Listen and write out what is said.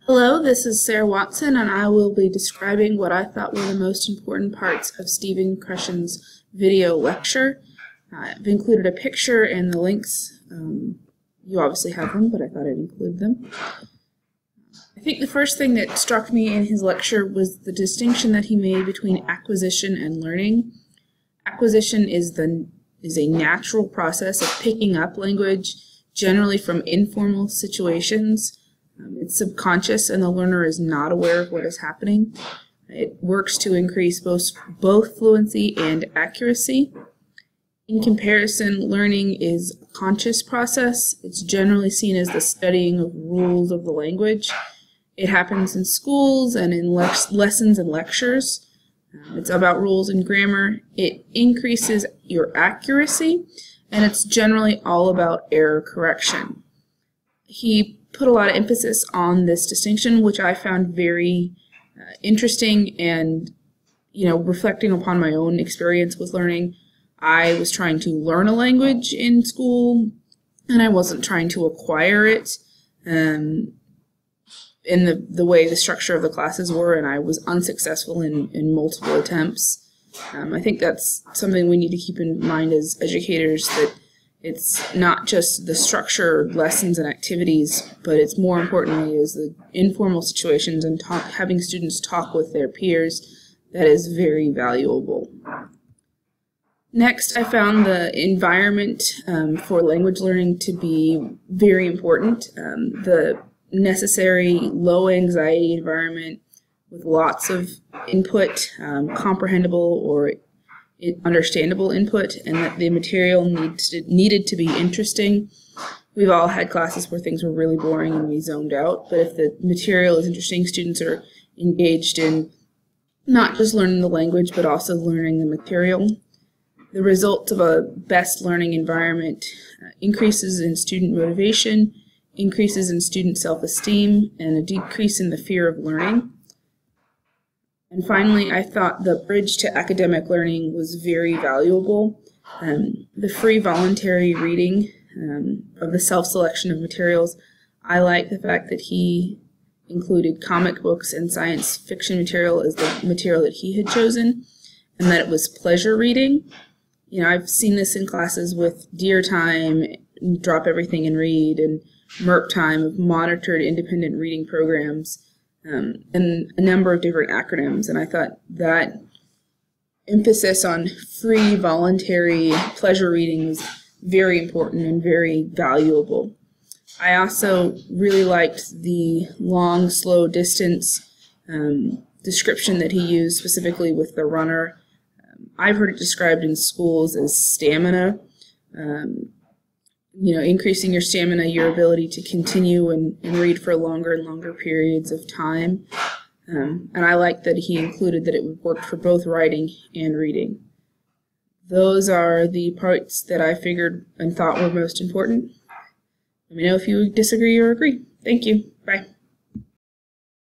Hello, this is Sarah Watson, and I will be describing what I thought were the most important parts of Stephen Krashen's video lecture. I've included a picture and the links. You obviously have them, but I thought I'd include them. I think the first thing that struck me in his lecture was the distinction that he made between acquisition and learning. Acquisition is a natural process of picking up language, generally from informal situations. It's subconscious and the learner is not aware of what is happening. It works to increase both fluency and accuracy. In comparison, learning is a conscious process. It's generally seen as the studying of rules of the language. It happens in schools and in lessons and lectures. It's about rules and grammar. It increases your accuracy, and it's generally all about error correction. He put a lot of emphasis on this distinction, which I found very interesting, and reflecting upon my own experience with learning. I was trying to learn a language in school, and I wasn't trying to acquire it in the way the structure of the classes were, and I was unsuccessful in multiple attempts. I think that's something we need to keep in mind as educators, that it's not just the structure, lessons, and activities, but it's more importantly is the informal situations and having students talk with their peers. That is very valuable. Next, I found the environment for language learning to be very important. The necessary low anxiety environment with lots of input, comprehensible or understandable input, and that the material needed to be interesting. We've all had classes where things were really boring and we zoned out, but if the material is interesting, students are engaged in not just learning the language, but also learning the material. The result of a best learning environment increases in student motivation, increases in student self-esteem, and a decrease in the fear of learning. And finally, I thought the bridge to academic learning was very valuable. The free voluntary reading of the self-selection of materials. I like the fact that he included comic books and science fiction material as the material that he had chosen, and that it was pleasure reading. I've seen this in classes with Dear Time, Drop Everything and Read, and MERP Time of monitored independent reading programs. And a number of different acronyms, and I thought that emphasis on free, voluntary pleasure reading was very important and very valuable. I also really liked the long, slow distance description that he used, specifically with the runner. I've heard it described in schools as stamina. Increasing your stamina, your ability to continue and read for longer and longer periods of time. And I like that he included that it would work for both writing and reading. Those are the parts that I figured and thought were most important. Let me know if you disagree or agree. Thank you. Bye.